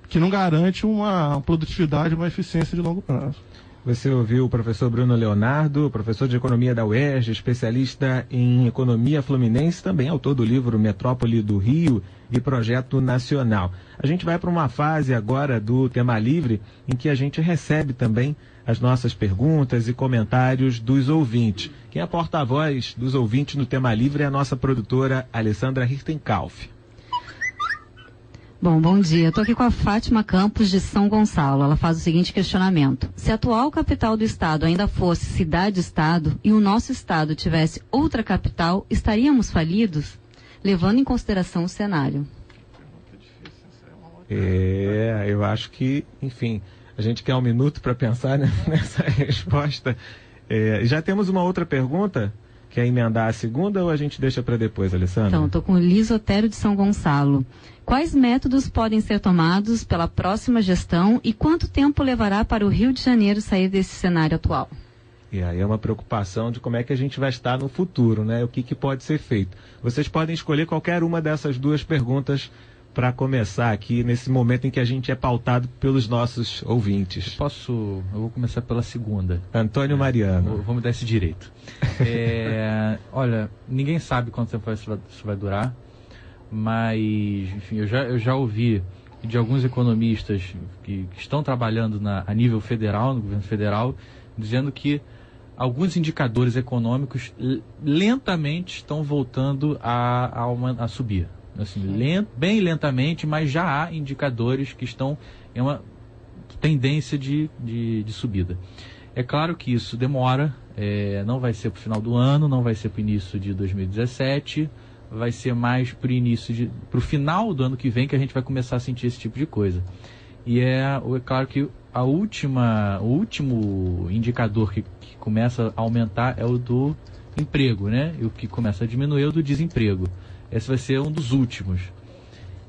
S4: que não garante uma produtividade, uma eficiência de longo prazo.
S2: Você ouviu o professor Bruno Leonardo, professor de Economia da UERJ, especialista em Economia Fluminense, também autor do livro Metrópole do Rio e Projeto Nacional. A gente vai para uma fase agora do Tema Livre, em que a gente recebe também as nossas perguntas e comentários dos ouvintes. Quem é a porta-voz dos ouvintes no Tema Livre é a nossa produtora Alessandra Hirtenkauf.
S6: Bom dia. Estou aqui com a Fátima Campos de São Gonçalo. Ela faz o seguinte questionamento. Se a atual capital do estado ainda fosse cidade-estado e o nosso estado tivesse outra capital, estaríamos falidos? Levando em consideração o cenário.
S2: Eu acho que, enfim, a gente quer um minuto para pensar nessa resposta. Já temos uma outra pergunta? Quer emendar a segunda ou a gente deixa para depois, Alessandra?
S6: Então, estou com o Lisotério de São Gonçalo. Quais métodos podem ser tomados pela próxima gestão e quanto tempo levará para o Rio de Janeiro sair desse cenário atual?
S2: E aí é uma preocupação de como é que a gente vai estar no futuro, né? O que pode ser feito. Vocês podem escolher qualquer uma dessas duas perguntas para começar aqui nesse momento em que a gente é pautado pelos nossos ouvintes.
S5: Eu vou começar pela segunda.
S2: Antônio Mariano.
S5: Vamos dar esse direito. Olha, ninguém sabe quanto tempo isso vai durar, mas, enfim, eu já ouvi de alguns economistas que estão trabalhando a nível federal, no governo federal, dizendo que alguns indicadores econômicos lentamente estão voltando a subir. Assim, bem lentamente, mas já há indicadores que estão em uma tendência de subida. É claro que isso demora, não vai ser para o final do ano, não vai ser para o início de 2017, vai ser mais para o final do ano que vem que a gente vai começar a sentir esse tipo de coisa. E é claro que o último indicador que começa a aumentar é o do emprego, né? E o que começa a diminuir é o do desemprego. Esse vai ser um dos últimos.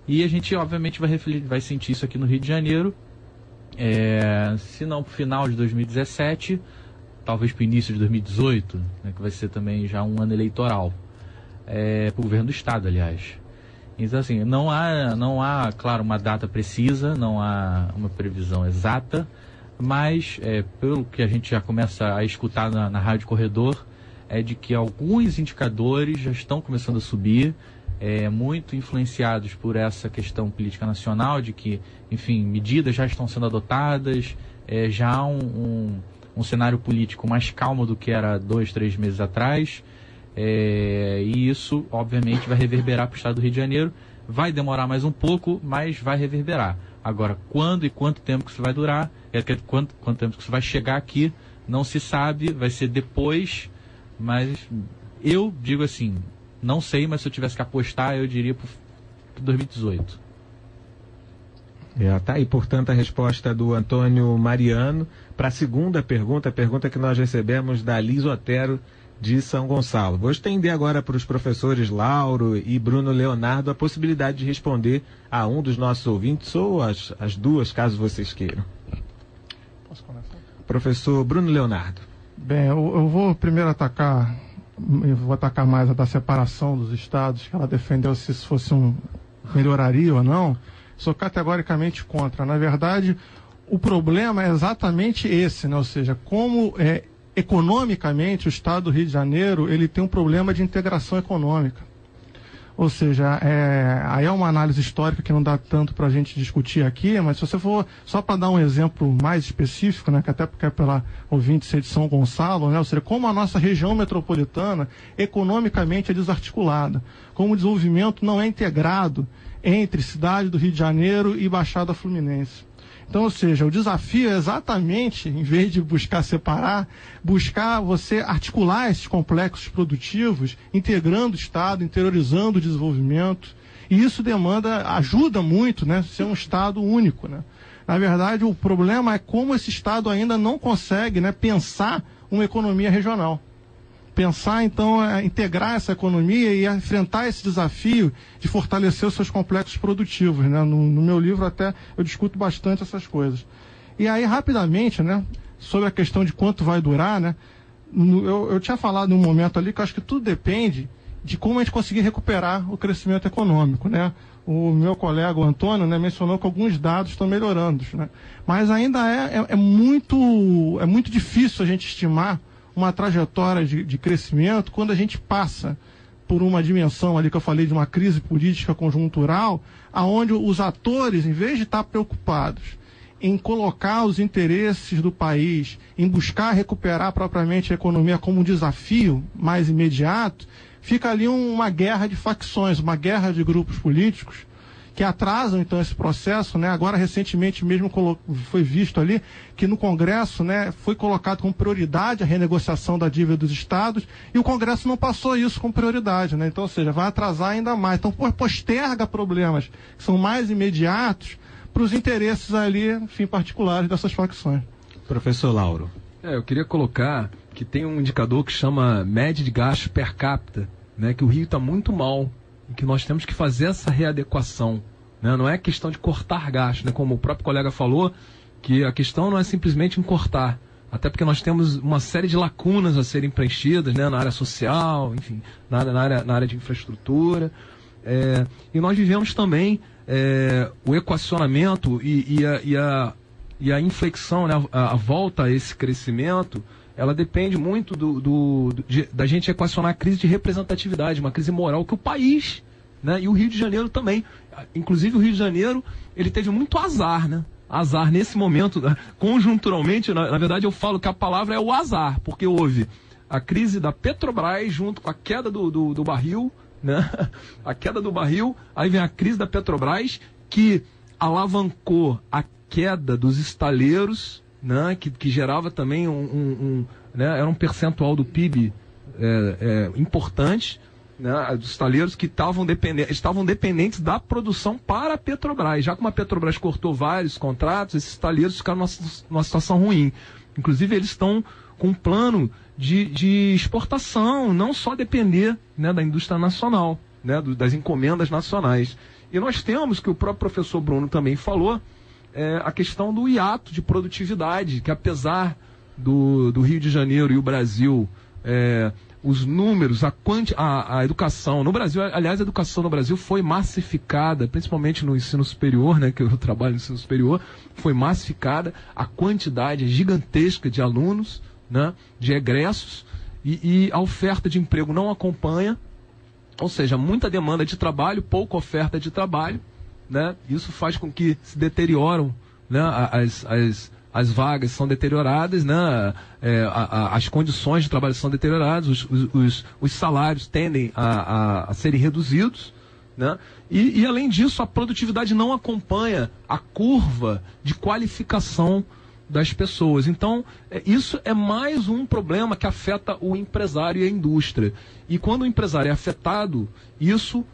S5: E a gente, obviamente, vai sentir isso aqui no Rio de Janeiro, se não para o final de 2017, talvez para o início de 2018, né, que vai ser também já um ano eleitoral, para o governo do estado, aliás. Então, assim, não há, claro, uma data precisa, não há uma previsão exata, mas pelo que a gente já começa a escutar na Rádio Corredor, é de que alguns indicadores já estão começando a subir, muito influenciados por essa questão política nacional, de que, enfim, medidas já estão sendo adotadas, já há um cenário político mais calmo do que era 2, 3 meses atrás, e isso, obviamente, vai reverberar para o estado do Rio de Janeiro. Vai demorar mais um pouco, mas vai reverberar. Agora, quando e quanto tempo que isso vai durar, quanto tempo que isso vai chegar aqui, não se sabe, vai ser depois. Mas eu digo assim, não sei, mas se eu tivesse que apostar, eu diria para 2018.
S2: Tá aí, portanto, a resposta do Antônio Mariano. Para a segunda pergunta, a pergunta que nós recebemos da Liz Otero de São Gonçalo. Vou estender agora para os professores Lauro e Bruno Leonardo a possibilidade de responder a um dos nossos ouvintes ou as duas, caso vocês queiram.
S4: Posso começar? Professor
S2: Bruno Leonardo.
S4: Bem, eu vou primeiro atacar mais a da separação dos estados, que ela defendeu se isso fosse melhoraria ou não. Sou categoricamente contra. Na verdade, o problema é exatamente esse, né? Ou seja, como economicamente o estado do Rio de Janeiro ele tem um problema de integração econômica. Ou seja, aí é uma análise histórica que não dá tanto para a gente discutir aqui, mas se você for, só para dar um exemplo mais específico, né, que até porque é pela ouvinte ser de São Gonçalo, né, ou seja, como a nossa região metropolitana economicamente é desarticulada, como o desenvolvimento não é integrado entre cidade do Rio de Janeiro e Baixada Fluminense. Então, ou seja, o desafio é exatamente, em vez de buscar separar, buscar você articular esses complexos produtivos, integrando o Estado, interiorizando o desenvolvimento. E isso ajuda muito, né, ser um Estado único, né. Na verdade, o problema é como esse Estado ainda não consegue, né, pensar uma economia regional. Pensar, então, integrar essa economia e enfrentar esse desafio de fortalecer os seus complexos produtivos, né? No meu livro até eu discuto bastante essas coisas. E aí, rapidamente, né, sobre a questão de quanto vai durar, né, eu tinha falado em um momento ali que eu acho que tudo depende de como a gente conseguir recuperar o crescimento econômico, né? o meu colega, o Antônio, né, mencionou que alguns dados estão melhorando, né? Mas ainda é muito difícil a gente estimar uma trajetória de crescimento quando a gente passa por uma dimensão ali que eu falei de uma crise política conjuntural, aonde os atores, em vez de estar preocupados em colocar os interesses do país, em buscar recuperar propriamente a economia como um desafio mais imediato, fica ali uma guerra de facções, uma guerra de grupos políticos que atrasam então esse processo, né? Agora recentemente mesmo foi visto ali que no Congresso, né, foi colocado como prioridade a renegociação da dívida dos estados e o Congresso não passou isso como prioridade, né? Então, ou seja, vai atrasar ainda mais. Então, posterga problemas que são mais imediatos para os interesses ali, enfim, particulares dessas facções.
S2: Professor Lauro.
S3: Eu queria colocar que tem um indicador que chama média de gasto per capita, né, que o Rio está muito mal e que nós temos que fazer essa readequação, né? Não é questão de cortar gastos, né, como o próprio colega falou, que a questão não é simplesmente em cortar, até porque nós temos uma série de lacunas a serem preenchidas, né, na área social, enfim, na área de infraestrutura, e nós vivemos também o equacionamento e a inflexão, né, a volta a esse crescimento, ela depende muito da gente equacionar a crise de representatividade, uma crise moral que o país, né, e o Rio de Janeiro também, inclusive o Rio de Janeiro, ele teve muito azar, né? Azar nesse momento, né? Conjunturalmente, na verdade eu falo que a palavra é o azar, porque houve a crise da Petrobras junto com a queda do barril, né? A queda do barril, aí vem a crise da Petrobras que alavancou a queda dos estaleiros, né? Que gerava também né? Era um percentual do PIB importante, né? Dos estaleiros que estavam dependentes da produção para a Petrobras. Já como a Petrobras cortou vários contratos, esses estaleiros ficaram numa situação ruim. Inclusive eles estão com um plano de exportação, não só depender, né, da indústria nacional, né, das encomendas nacionais. E nós temos, que o próprio professor Bruno também falou, a questão do hiato de produtividade, que apesar do Rio de Janeiro e o Brasil, os números, a educação no Brasil, aliás, a educação no Brasil foi massificada, principalmente no ensino superior, né, que eu trabalho no ensino superior, foi massificada, a quantidade gigantesca de alunos, né, de egressos, e a oferta de emprego não acompanha, ou seja, muita demanda de trabalho, pouca oferta de trabalho, né, isso faz com que se deterioram, né, as vagas são deterioradas, né, as condições de trabalho são deterioradas, os salários tendem a serem reduzidos, né, e além disso a produtividade não acompanha a curva de qualificação das pessoas. Então, isso é mais um problema que afeta o empresário e a indústria. E quando o empresário é afetado, isso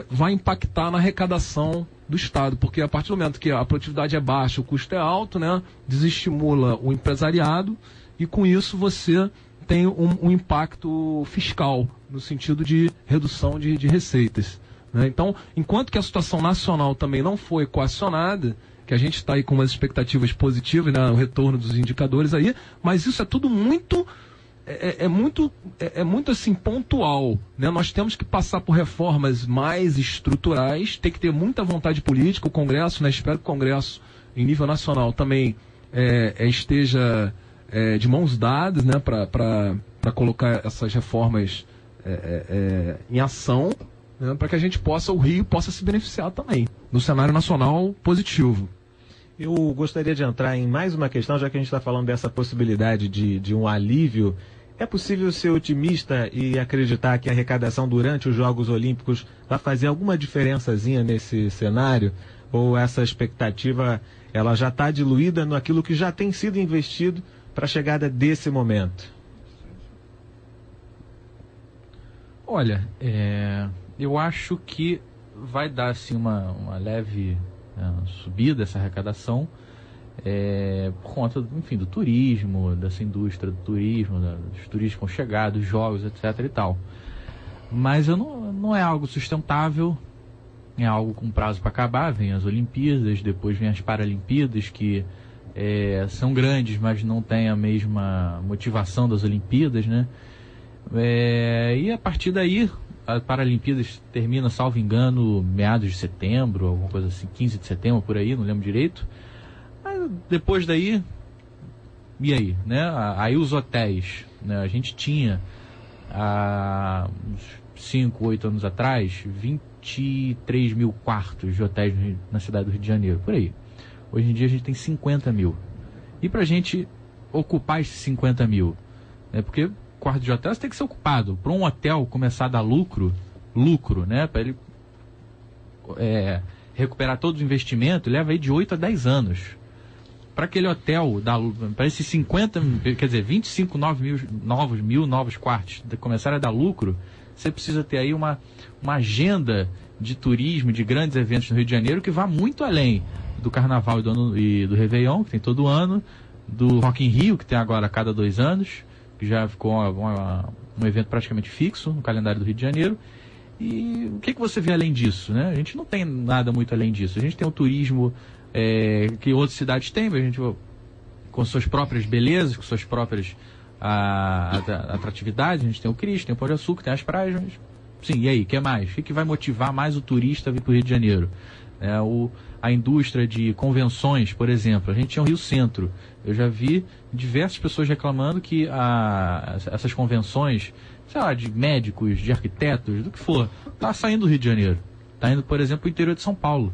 S3: vai impactar na arrecadação do Estado, porque a partir do momento que a produtividade é baixa, o custo é alto, né, desestimula o empresariado e com isso você tem um impacto fiscal, no sentido de redução de receitas, né? Então, enquanto que a situação nacional também não foi equacionada, que a gente está aí com umas expectativas positivas, né, o retorno dos indicadores aí, mas isso é tudo muito assim pontual, né? Nós temos que passar por reformas mais estruturais, tem que ter muita vontade política, o Congresso, né? Espero que o Congresso em nível nacional também esteja de mãos dadas, né, para colocar essas reformas em ação, né, para que a gente o Rio possa se beneficiar também no cenário nacional positivo.
S2: Eu gostaria de entrar em mais uma questão, já que a gente está falando dessa possibilidade de um alívio. É possível ser otimista e acreditar que a arrecadação durante os Jogos Olímpicos vai fazer alguma diferençazinha nesse cenário? Ou essa expectativa ela já está diluída naquilo que já tem sido investido para a chegada desse momento?
S5: Olha, eu acho que vai dar assim, uma leve subida essa arrecadação por conta, enfim, do turismo, dessa indústria do turismo, dos turistas chegados, jogos, etc. e tal. Mas não é algo sustentável, é algo com prazo para acabar. Vem as Olimpíadas, depois vem as Paralimpíadas, que são grandes, mas não têm a mesma motivação das Olimpíadas, né? E a partir daí a Paralimpíadas termina, salvo engano, meados de setembro, alguma coisa assim, 15 de setembro, por aí, não lembro direito. Aí, depois daí, e aí, né? Aí os hotéis, né? A gente tinha, há uns 5, 8 anos atrás, 23 mil quartos de hotéis na cidade do Rio de Janeiro, por aí. Hoje em dia a gente tem 50 mil. E pra gente ocupar esses 50 mil, né? Porque quarto de hotel tem que ser ocupado. Para um hotel começar a dar lucro, né? Para ele recuperar todo o investimento, leva aí de 8 a 10 anos. Para aquele hotel, para esses 25 novos quartos começarem a dar lucro, você precisa ter aí uma agenda de turismo, de grandes eventos no Rio de Janeiro que vá muito além do Carnaval e do Réveillon, que tem todo ano, do Rock in Rio, que tem agora a cada 2 anos, que já ficou um evento praticamente fixo no calendário do Rio de Janeiro. E o que você vê além disso, né? A gente não tem nada muito além disso. A gente tem o turismo que outras cidades têm, a gente, com suas próprias belezas, com suas próprias atratividades. A gente tem o Cristo, tem o Pão de Açúcar, tem as praias. Mas, sim, e aí, o que mais? O que vai motivar mais o turista a vir para o Rio de Janeiro? A indústria de convenções, por exemplo. A gente tinha o Rio Centro. Eu já vi diversas pessoas reclamando que essas convenções, sei lá, de médicos, de arquitetos, do que for, tá saindo do Rio de Janeiro. Tá indo, por exemplo, para o interior de São Paulo,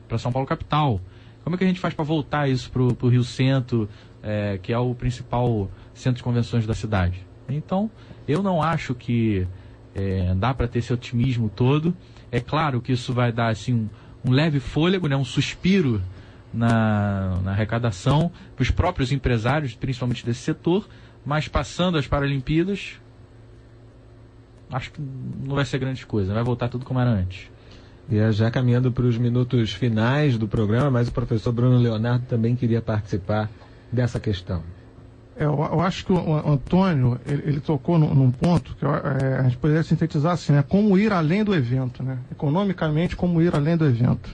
S5: para São Paulo capital. Como é que a gente faz para voltar isso para o Rio Centro, que é o principal centro de convenções da cidade? Então, eu não acho que dá para ter esse otimismo todo. É claro que isso vai dar assim um leve fôlego, né, um suspiro na arrecadação para os próprios empresários, principalmente desse setor, mas passando as Paralimpíadas, acho que não vai ser grande coisa, vai voltar tudo como era antes.
S2: E já caminhando para os minutos finais do programa, mas o professor Bruno Leonardo também queria participar dessa questão.
S4: Eu acho que o Antônio, ele tocou num ponto que a gente poderia sintetizar assim, né? Como ir além do evento, né? Economicamente, como ir além do evento.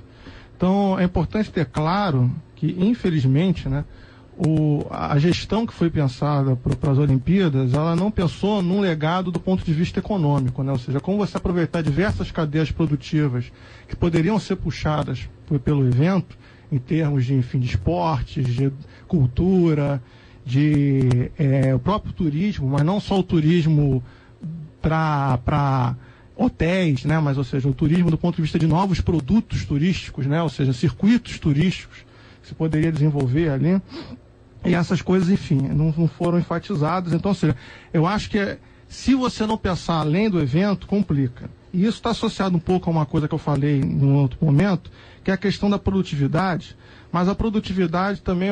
S4: Então, é importante ter claro que, infelizmente, né, a gestão que foi pensada para as Olimpíadas, ela não pensou num legado do ponto de vista econômico, né? Ou seja, como você aproveitar diversas cadeias produtivas que poderiam ser puxadas pelo evento, em termos de, enfim, de esportes, de cultura, o próprio turismo, mas não só o turismo para hotéis, né? Mas, ou seja, o turismo do ponto de vista de novos produtos turísticos, né? Ou seja, circuitos turísticos que se poderia desenvolver ali. E essas coisas, enfim, não foram enfatizadas. Então, ou seja, eu acho que se você não pensar além do evento, complica. E isso está associado um pouco a uma coisa que eu falei em um outro momento, que é a questão da produtividade. Mas a produtividade também,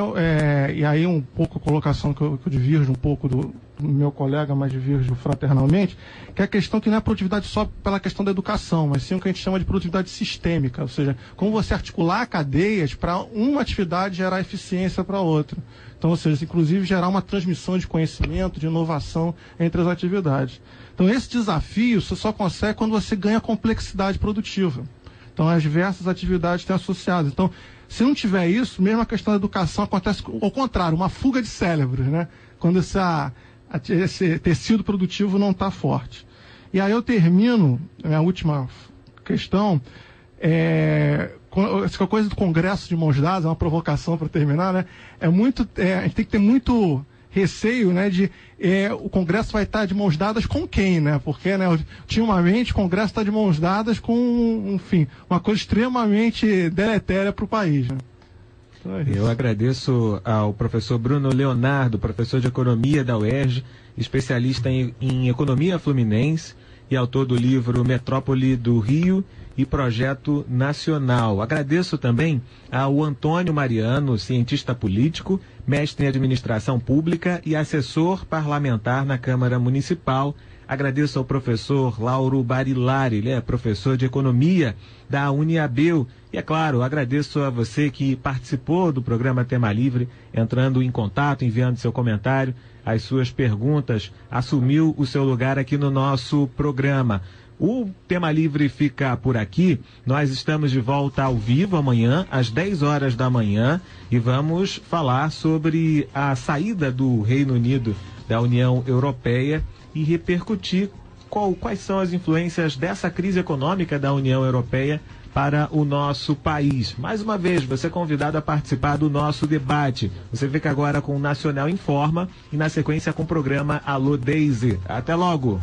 S4: e aí um pouco a colocação que eu divirjo um pouco do meu colega, mas divirjo fraternalmente, que é a questão que não é a produtividade só pela questão da educação, mas sim o que a gente chama de produtividade sistêmica, ou seja, como você articular cadeias para uma atividade gerar eficiência para outra. Então, ou seja, inclusive gerar uma transmissão de conhecimento, de inovação entre as atividades. Então, esse desafio você só consegue quando você ganha complexidade produtiva. Então, as diversas atividades têm associadas. Então, se não tiver isso, mesmo a questão da educação acontece ao contrário, uma fuga de cérebros, né? Quando esse tecido produtivo não está forte. E aí eu termino, a minha última questão, essa coisa do Congresso de mãos dadas, é uma provocação para terminar, né? A gente tem que ter muito receio, né, o Congresso vai estar de mãos dadas com quem, né? Porque, né, ultimamente o Congresso está de mãos dadas com, enfim, uma coisa extremamente deletéria para o país, né? Então
S2: eu agradeço ao professor Bruno Leonardo, professor de Economia da UERJ, especialista em Economia Fluminense e autor do livro Metrópole do Rio e Projeto Nacional. Agradeço também ao Antônio Mariano, cientista político, mestre em Administração Pública e assessor parlamentar na Câmara Municipal. Agradeço ao professor Lauro Barilari, ele é professor de Economia da Uniabel. E, é claro, agradeço a você que participou do programa Tema Livre, entrando em contato, enviando seu comentário, as suas perguntas, assumiu o seu lugar aqui no nosso programa. O Tema Livre fica por aqui. Nós estamos de volta ao vivo amanhã, às 10 horas da manhã, e vamos falar sobre a saída do Reino Unido da União Europeia e repercutir quais são as influências dessa crise econômica da União Europeia para o nosso país. Mais uma vez, você é convidado a participar do nosso debate. Você fica agora com o Nacional Informa e na sequência com o programa Alô Daisy. Até logo!